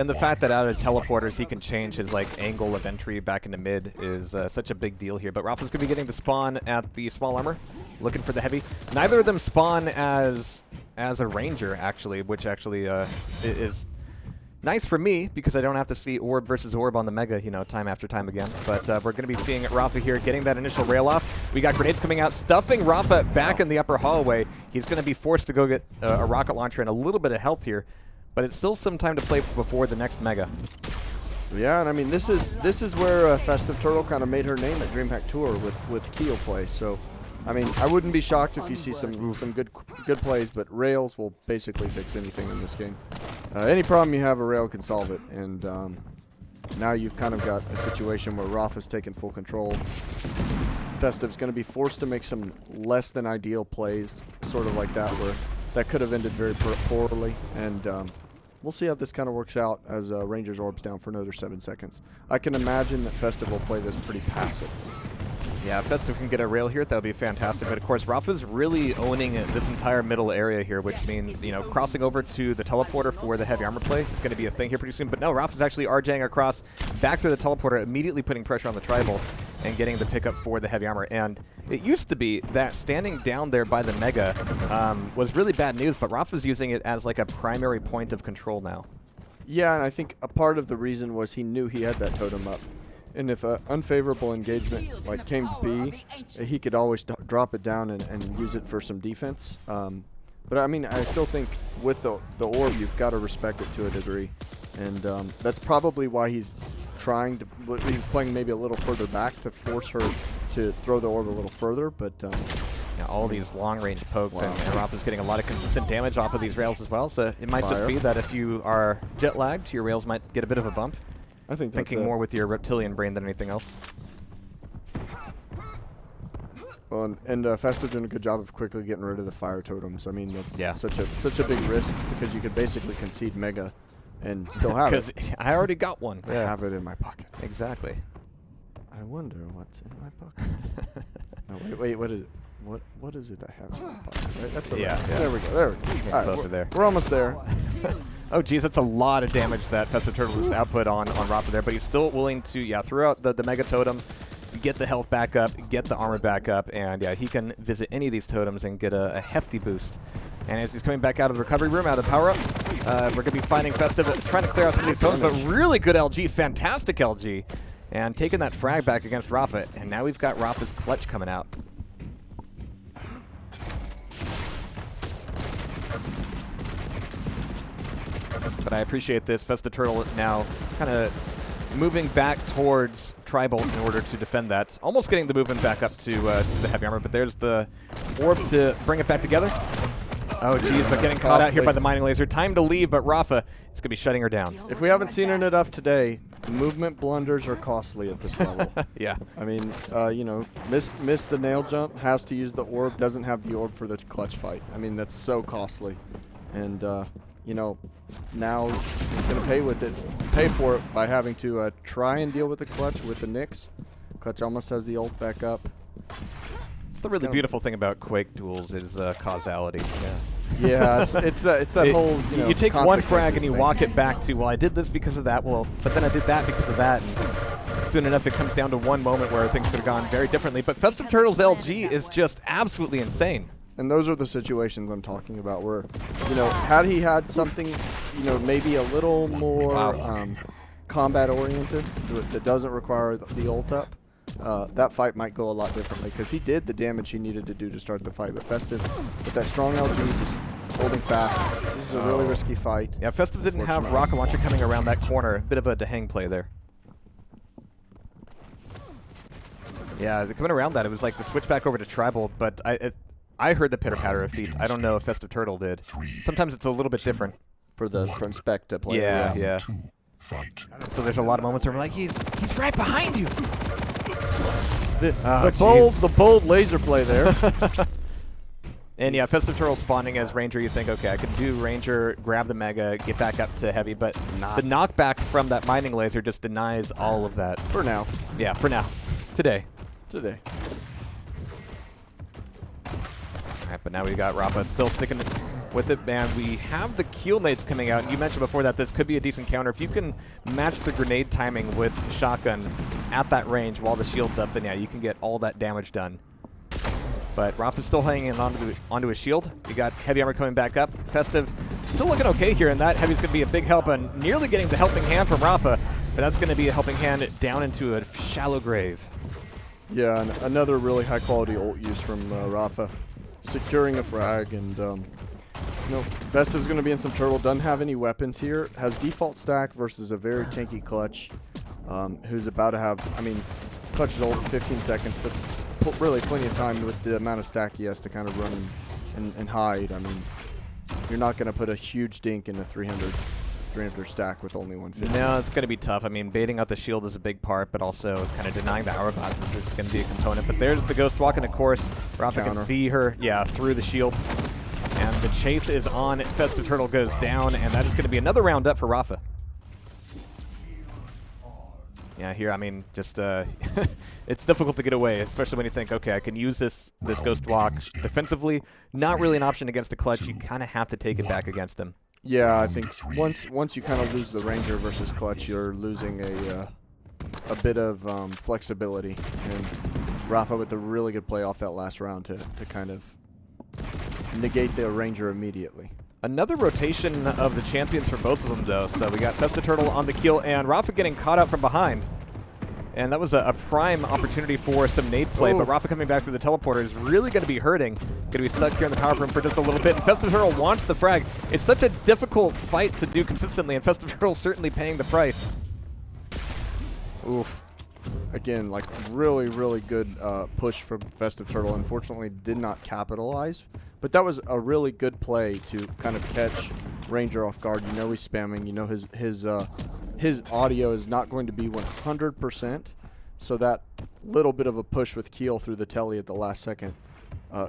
And the fact that out of teleporters he can change his like angle of entry back into mid is such a big deal here. But Rafa's going to be getting the spawn at the small armor, looking for the heavy. Neither of them spawn as a ranger, actually, which actually is nice for me because I don't have to see orb versus orb on the mega, you know, time after time again. But we're going to be seeing Rafa here getting that initial rail off. We got grenades coming out, stuffing Rafa back in the upper hallway. He's going to be forced to go get a rocket launcher and a little bit of health here. But it's still some time to play before the next mega. Yeah, and I mean this is where FESTIVETURTLE kind of made her name at DreamHack Tour with Keel play. So, I mean, I wouldn't be shocked if you see some good plays, but rails will basically fix anything in this game. Any problem you have, a rail can solve it. And now you've kind of got a situation where Rafa's taking full control. Festiv's going to be forced to make some less than ideal plays, sort of like that, where that could have ended very poorly, and we'll see how this kind of works out as Ranger's orb's down for another 7 seconds. I can imagine that Festiv will play this pretty passive. Yeah, if Festiv can get a rail here, that would be fantastic. But of course, Rafa's really owning this entire middle area here, which means, you know, crossing over to the teleporter for the heavy armor play is going to be a thing here pretty soon. But no, Rafa's actually RJing across back to the teleporter, immediately putting pressure on the tribal and getting the pickup for the heavy armor. And it used to be that standing down there by the mega was really bad news, but Rafa's using it as like a primary point of control now. Yeah, and I think a part of the reason was he knew he had that totem up. And if an unfavorable engagement like came to be, he could always drop it down and use it for some defense. But I mean, I still think with the orb, you've got to respect it to a degree. And that's probably why he's trying to, he's playing maybe a little further back to force her to throw the orb a little further. But yeah, all these long-range pokes, and Rafa's getting a lot of consistent damage off of these rails as well. So it might just be that if you are jet-lagged, your rails might get a bit of a bump. I think that's thinking more with your reptilian brain than anything else. Well, and Festiv's doing a good job of quickly getting rid of the fire totems. I mean, that's such a big risk because you could basically concede mega and still have it. Because I already got one. I have it in my pocket. Exactly. I wonder what's in my pocket. No, wait, what is it? What is it I have in my pocket? Right? That's yeah. There we go. Getting All closer right, there. We're almost there. Oh, geez, that's a lot of damage that FESTIVETURTLE has output on Rafa there, but he's still willing to, throw out the Mega Totem, get the health back up, get the armor back up, and, he can visit any of these totems and get a hefty boost. And as he's coming back out of the recovery room, out of power-up, we're going to be finding Festiv trying to clear out some of these totems, but really good LG, fantastic LG, and taking that frag back against Rafa, and now we've got Rafa's clutch coming out. But I appreciate this. FESTIVETURTLE now kind of moving back towards Tribal in order to defend that. Almost getting the movement back up to the heavy armor, but there's the orb to bring it back together. Oh, geez, but getting caught out here by the mining laser. Time to leave, but Rafa is going to be shutting her down. If we haven't seen it enough today, movement blunders are costly at this level. Yeah. I mean, you know, miss the nail jump, has to use the orb, doesn't have the orb for the clutch fight. I mean, that's so costly. And, you know, now going to pay for it by having to try and deal with the clutch with the Nyx. Clutch almost has the ult back up. It's the really beautiful thing about Quake duels is causality. Yeah, it's that whole, you take one frag and you walk it back to, well, I did this because of that, well, but then I did that because of that, and soon enough it comes down to one moment where things could have gone very differently. But FESTIVETURTLE's LG is just absolutely insane. And those are the situations I'm talking about where, you know, had he had something, you know, maybe a little more combat-oriented that doesn't require the ult up, that fight might go a lot differently because he did the damage he needed to do to start the fight. But Festiv, with that strong LG, just holding fast. This is a really risky fight. Yeah, Festiv didn't have rocket launcher coming around that corner. A bit of a dehang play there. Yeah, coming around that, it was like the switch back over to Tribal, but I heard the pitter-patter of feet. I don't know if FESTIVETURTLE did. Sometimes it's a little bit different. From spec to player. Yeah. So there's a lot of moments where we're like, he's right behind you. The bold laser play there. And yeah, FESTIVETURTLE spawning as Ranger, you think, okay, I can do Ranger, grab the Mega, get back up to Heavy, but the knockback from that mining laser just denies all of that. For now. Yeah, for now. Today. Alright, but now we got Rafa still sticking with it, and we have the keel nades coming out. You mentioned before that this could be a decent counter. If you can match the grenade timing with shotgun at that range while the shield's up, then yeah, you can get all that damage done. But Rafa's still hanging onto his shield. You got heavy armor coming back up. Festive still looking okay here, and that heavy's going to be a big help, and nearly getting the helping hand from Rafa, but that's going to be a helping hand down into a shallow grave. Yeah, and another really high-quality ult use from Rafa, securing a frag, and Festive's going to be in some turtle. Doesn't have any weapons here. Has default stack versus a very tanky clutch, who's about to have. I mean, clutch is ult in 15 seconds. That's really plenty of time with the amount of stack he has to kind of run and hide. I mean, you're not going to put a huge dink in a 300 stack with only 150. No, it's going to be tough. I mean, baiting out the shield is a big part, but also kind of denying the hourglasses is going to be a component. But there's the Ghost Walk, and of course, Rafa can see her, through the shield. And the chase is on. Festive Turtle goes down, and that is going to be another round up for Rafa. Yeah, here, I mean, just it's difficult to get away, especially when you think, okay, I can use this Ghost Walk defensively. Not really an option against the clutch. You kind of have to take it back against him. Yeah, I think once you kind of lose the Ranger versus clutch, you're losing a bit of flexibility. And Rafa with a really good play off that last round to kind of negate the Ranger immediately. Another rotation of the champions for both of them, though. So we got FESTIVETURTLE on the keel, and Rafa getting caught out from behind. And that was a prime opportunity for some nade play, but Rafa coming back through the teleporter is really going to be hurting. Going to be stuck here in the power room for just a little bit. And FESTIVETURTLE wants the frag. It's such a difficult fight to do consistently, and FESTIVETURTLE certainly paying the price. Oof. Again, like really, really good push from FESTIVETURTLE. Unfortunately, did not capitalize. But that was a really good play to kind of catch Ranger off guard. You know he's spamming. You know his audio is not going to be 100%. So that little bit of a push with Keel through the telly at the last second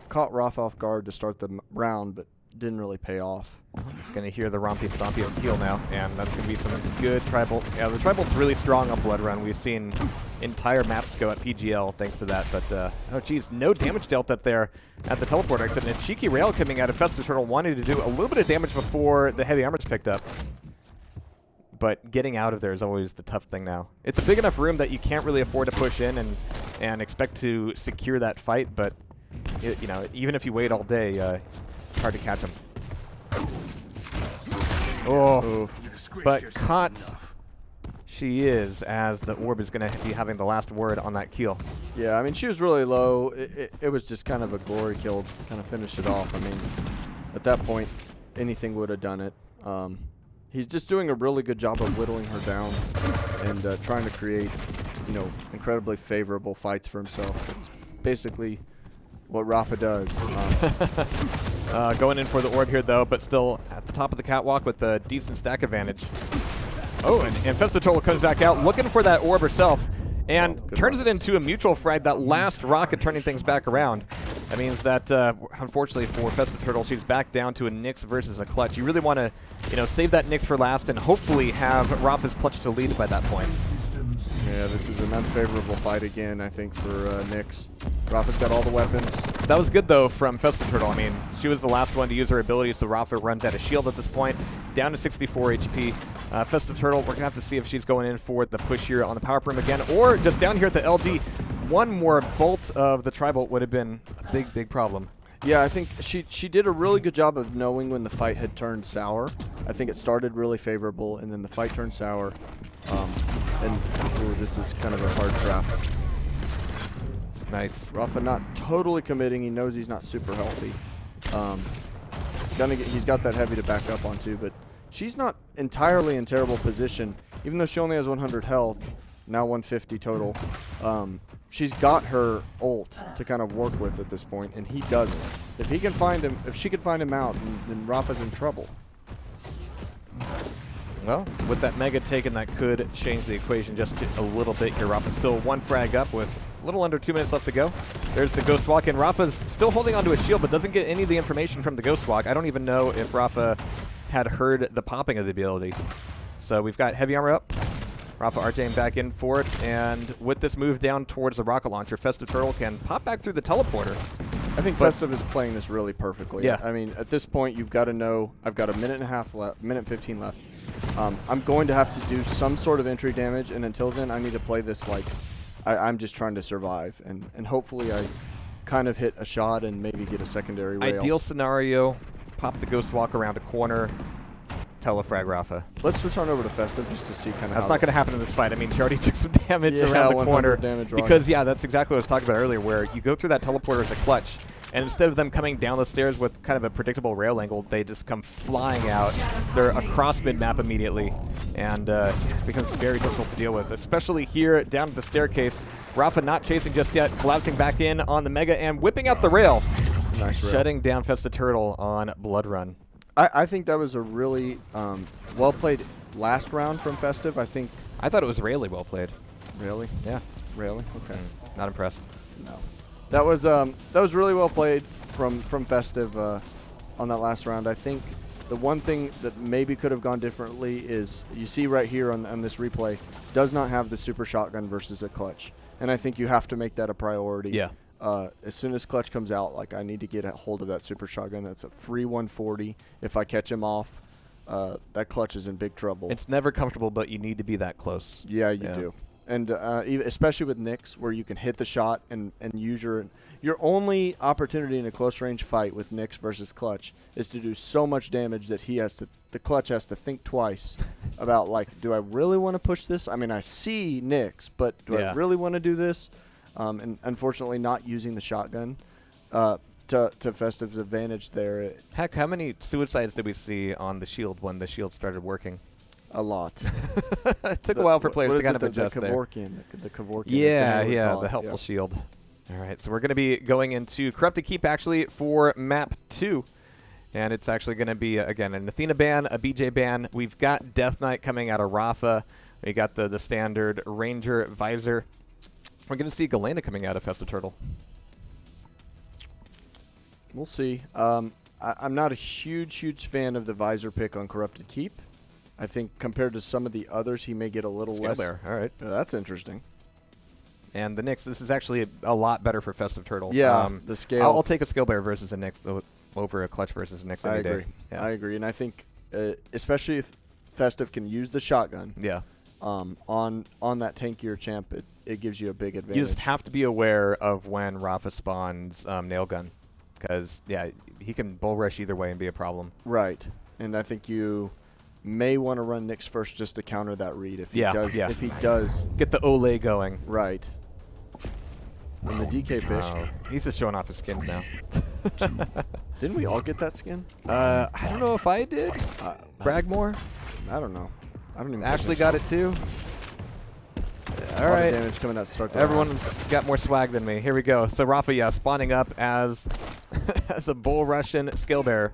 caught Rafa off guard to start the round, but didn't really pay off. Just going to hear the rompy stompy of Keel now, and that's going to be some good Tri-Bolt. Yeah, the Tri-Bolt's really strong on Blood Run. We've seen entire maps go at PGL thanks to that, but oh geez, no damage dealt up there at the teleporter exit, and a cheeky rail coming out of FESTIVETURTLE wanting to do a little bit of damage before the heavy armor's picked up. But getting out of there is always the tough thing now. It's a big enough room that you can't really afford to push in and expect to secure that fight, but you know, even if you wait all day, it's hard to catch him. Oh, but caught she is, as the orb is going to be having the last word on that keel. Yeah, I mean, she was really low. It was just kind of a glory kill to kind of finish it off. I mean, at that point, anything would have done it. He's just doing a really good job of whittling her down and trying to create, you know, incredibly favorable fights for himself. It's basically what Rafa does. Going in for the orb here, though, but still at the top of the catwalk with a decent stack advantage. Oh, and FESTIVETURTLE comes back out looking for that orb herself and turns it into a mutual frag, that last rocket turning things back around. That means that, unfortunately for FESTIVETURTLE, she's back down to a Nyx versus a clutch. You really want to, you know, save that Nyx for last and hopefully have Rafa's clutch to lead by that point. Yeah, this is an unfavorable fight again, I think, for Nyx. Rafa's got all the weapons. That was good, though, from FESTIVETURTLE. I mean, she was the last one to use her ability, so Rafa runs out of shield at this point, down to 64 HP. FESTIVETURTLE, we're going to have to see if she's going in for the push here on the power room again, or just down here at the LG. One more bolt of the Tri-Bolt would have been a big, big problem. Yeah, I think she did a really good job of knowing when the fight had turned sour. I think it started really favorable, and then the fight turned sour. Ooh, this is kind of a hard trap. Nice. Rafa not totally committing. He knows he's not super healthy. He's got that heavy to back up on too, but she's not entirely in terrible position. Even though she only has 100 health, now 150 total. She's got her ult to kind of work with at this point, and he doesn't. If he can find him, if she can find him out, then Rafa's in trouble. Well, with that mega taken, that could change the equation just a little bit here. Rafa's still one frag up with a little under 2 minutes left to go. There's the Ghost Walk, and Rafa's still holding onto his shield, but doesn't get any of the information from the Ghost Walk. I don't even know if Rafa had heard the popping of the ability. So we've got heavy armor up. Rafa RJing back in for it, and with this move down towards the rocket launcher, FESTIVETURTLE can pop back through the teleporter. I think Festiv is playing this really perfectly. Yeah. I mean, at this point, you've got to know I've got a minute and a half left, minute 15 left. I'm going to have to do some sort of entry damage, and until then, I need to play this like I'm just trying to survive, and hopefully I kind of hit a shot and maybe get a secondary rail. Ideal scenario, pop the Ghost Walk around a corner, telefrag Rafa. Let's switch on over to Festiv just to see kind of That's not going to happen in this fight. I mean, she already took some damage Yeah, around the corner. damage Because, yeah, that's exactly what I was talking about earlier, where you go through that teleporter as a clutch, and instead of them coming down the stairs with kind of a predictable rail angle, they just come flying out. They're across mid-map immediately, and it becomes very difficult to deal with, especially here down at the staircase. Rafa not chasing just yet, collapsing back in on the Mega and whipping out the rail. Nice rail. Shutting down FESTIVETURTLE on Blood Run. I think that was a really well-played last round from Festiv. I thought it was really well played. Really? Yeah. Really? Okay. Not impressed. No. That was really well played from Festiv on that last round. I think the one thing that maybe could have gone differently is you see right here on this replay does not have the super shotgun versus a clutch, and I think you have to make that a priority. Yeah. As soon as clutch comes out, like I need to get a hold of that super shotgun. That's a free 140. If I catch him off, that clutch is in big trouble. It's never comfortable, but you need to be that close. Yeah, you do. And especially with Nyx, where you can hit the shot and use your only opportunity in a close range fight with Nyx versus clutch is to do so much damage that the clutch has to think twice about, like, do I really want to push this? I mean, I see Nyx, but do I really want to do this? And unfortunately, not using the shotgun to Festiv's advantage there. Heck, how many suicides did we see on the shield when the shield started working? A lot. It took a while for players to kind of adjust the there. The Kevorkian. Yeah, the helpful shield. All right, so we're going to be going into Corrupted Keep, actually, for map 2. And it's actually going to be, again, an Athena ban, a BJ ban. We've got Death Knight coming out of Rafa. We got the standard Ranger Visor. We're going to see Galena coming out of FESTIVETURTLE. We'll see. I'm not a huge fan of the Visor pick on Corrupted Keep. I think compared to some of the others, he may get a little less. There. All right. That's interesting. And the Nyx, this is actually a lot better for FESTIVETURTLE. Yeah, the scale. I'll take a skill bearer versus a Nyx over a clutch versus a Nyx any day. Yeah. I agree. And I think, especially if Festiv can use the shotgun on that tankier champ, it gives you a big advantage. You just have to be aware of when Rafa spawns Nail Gun. Because, yeah, he can bull rush either way and be a problem. Right. And I think you may want to run Nyx first just to counter that read if he does. Yeah. If he does get the Olay going. Right. And the DK fish. Oh, he's just showing off his skins now. Didn't we all get that skin? I don't know if I did. Bragmore? I don't know. I don't even. Ashley got it too. All right. right. Damage coming out to start. Everyone's got more swag than me. Here we go. So Rafa, spawning up as as a bull Russian skill bearer.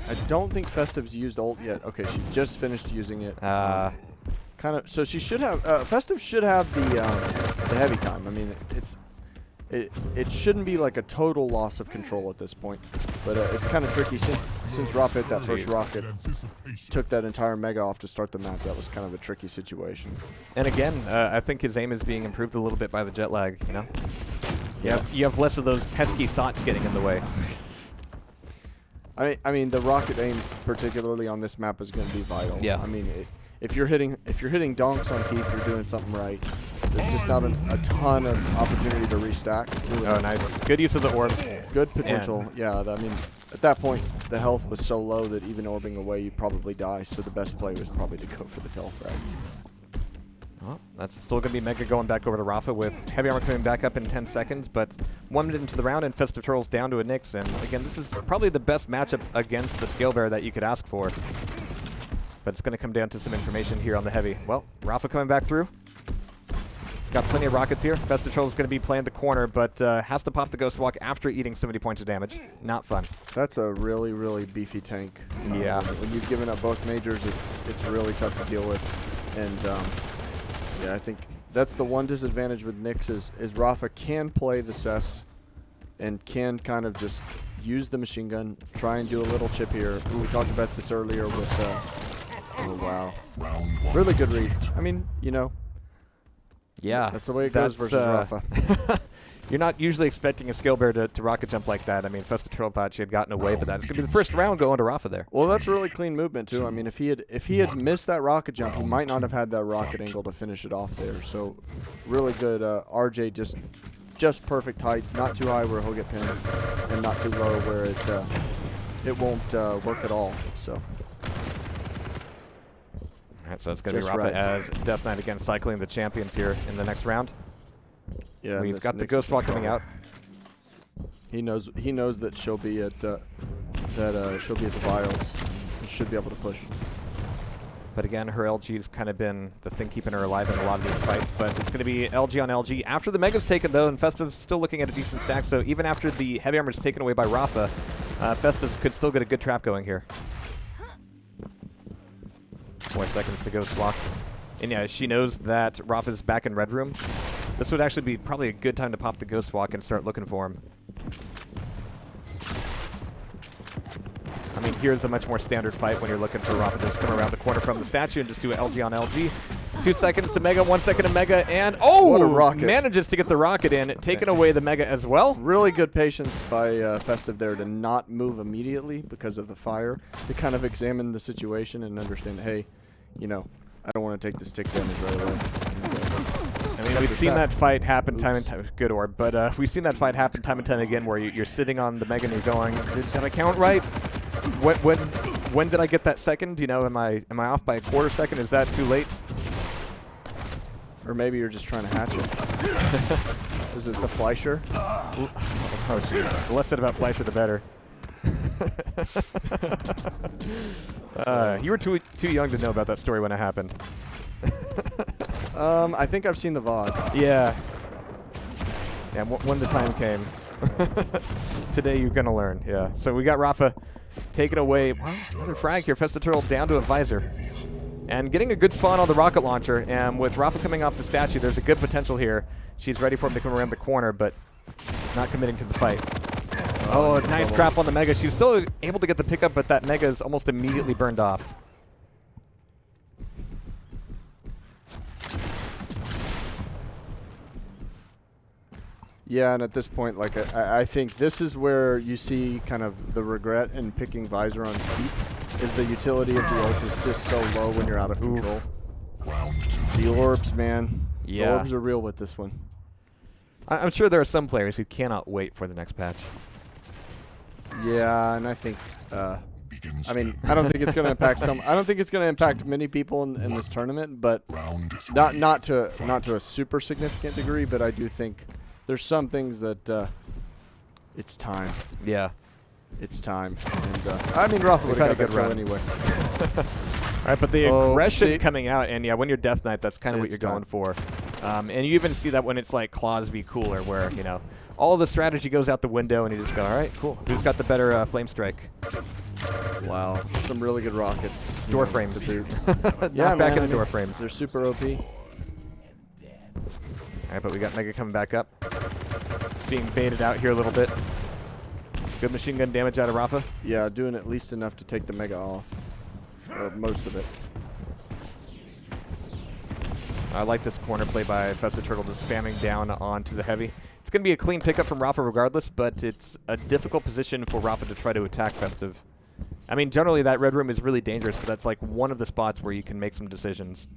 I don't think Festiv's used ult yet. Okay, she just finished using it. Kind of. So she should have. Festiv should have the heavy time. I mean, it shouldn't be like a total loss of control at this point, but it's kind of tricky since Rafa hit that first rocket, took that entire mega off to start the map. That was kind of a tricky situation. And again, I think his aim is being improved a little bit by the jet lag. You know, you have less of those pesky thoughts getting in the way. I mean, the rocket aim, particularly on this map, is going to be vital. Yeah. I mean, if you're hitting donks on Keith, you're doing something right. There's just not a ton of opportunity to restack. Really. Oh, nice. Good use of the orbs. Good potential. Yeah. I mean, at that point, the health was so low that even orbing away, you'd probably die. So the best play was probably to go for the telefrag. Well, that's still going to be Mega going back over to Rafa with heavy armor coming back up in 10 seconds, but 1 minute into the round and FESTIVETURTLE's down to a Nyx. And again, this is probably the best matchup against the Scale Bearer that you could ask for. But it's going to come down to some information here on the heavy. Well, Rafa coming back through. He's got plenty of rockets here. FESTIVETURTLE's going to be playing the corner, but has to pop the Ghost Walk after eating 70 points of damage. Not fun. That's a really, really beefy tank. Yeah. When you've given up both majors, it's really tough to deal with. And yeah, I think that's the one disadvantage with Nyx is Rafa can play the cess and can kind of just use the machine gun, try and do a little chip here. We talked about this earlier with oh wow, really good read. I mean, you know, yeah, that's the way it goes versus Rafa. You're not usually expecting a Scale Bear to rocket jump like that. I mean, FESTIVETURTLE thought she had gotten away, but that's going to be the first round going to Rafa there. Well, that's really clean movement too. I mean, if he had missed that rocket jump, he might not have had that rocket angle to finish it off there. So, really good. RJ just perfect height, not too high where he'll get pinned, and not too low where it won't work at all. So. All right, so it's going to be Just Rafa right. as Death Knight again cycling the champions here in the next round. Yeah, We've got the Ghost Walk coming out. He knows that she'll be at she'll be at the vials. And should be able to push. But again, her LG's kind of been the thing keeping her alive in a lot of these fights. But it's going to be LG on LG. After the Mega's taken, though, and Festiv's still looking at a decent stack. So even after the Heavy Armor is taken away by Rafa, Festiv could still get a good trap going here. 4 seconds to Ghost Walk. And yeah, she knows that Rafa's back in Red Room. This would actually be probably a good time to pop the Ghost Walk and start looking for him. I mean, here's a much more standard fight when you're looking for Rafa to just come around the corner from the statue and just do an LG on LG. 2 seconds to Mega, 1 second to Mega, and What a rocket. manages to get the rocket in, taking away the Mega as well. Really good patience by Festiv there to not move immediately because of the fire, to kind of examine the situation and understand, hey, you know, I don't want to take this tick damage right away. I mean, we've seen that fight happen time and time. Good orb, but we've seen that fight happen time and time again, where you're sitting on the Mega and you're going, "Did I count right? When did I get that second? You know, am I off by a quarter second? Is that too late?" Or maybe you're just trying to hatch it. Is it the Fleischer? Oh jeez, the less said about Fleischer, the better. You were too young to know about that story when it happened. I think I've seen the VOD. Yeah. Yeah, when the time came. Today you're going to learn, yeah. So we got Rafa taking away, well, another frag here. FESTIVETURTLE down to a visor. And getting a good spawn on the rocket launcher. And with Rafa coming off the statue, there's a good potential here. She's ready for him to come around the corner, but not committing to the fight. Oh, nice crap on the Mega. She's still able to get the pickup, but that Mega is almost immediately burned off. Yeah, and at this point, like I think this is where you see kind of the regret in picking visor on keep, is the utility of the ult is just so low when you're out of control. The orbs, man. Yeah. The orbs are real with this one. I'm sure there are some players who cannot wait for the next patch. Yeah, and I think, I mean, I don't think it's going to impact some. I don't think it's going to impact many people in this tournament, but not to a super significant degree. But I do think there's some things that it's time. Yeah. It's time. And I mean, Rafa would have got a good run anyway. All right, but the aggression coming out, and yeah, when you're Death Knight, that's kind of what you're going for. And you even see that when it's like Claws v Cooler, where, you know, all the strategy goes out the window, and you just go, all right, cool. Who's got the better Flame Strike? Wow, some really good rockets. Door frames. Yeah, back in the door frames. They're super OP. All right, but we got Mega coming back up. Being baited out here a little bit. Good machine gun damage out of Rafa. Yeah, doing at least enough to take the Mega off. Or most of it. I like this corner play by FESTIVETURTLE, just spamming down onto the heavy. It's going to be a clean pickup from Rafa regardless, but it's a difficult position for Rafa to try to attack Festiv. I mean, generally that Red Room is really dangerous, but that's like one of the spots where you can make some decisions.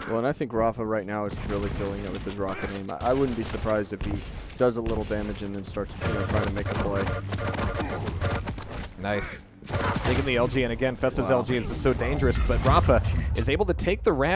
Well, and I think Rafa right now is really filling it with his rocket aim. I wouldn't be surprised if he does a little damage and then starts trying to make a play. Nice. Taking the LG, and again, Festiv's LG is just so dangerous, but Rafa is able to take the round.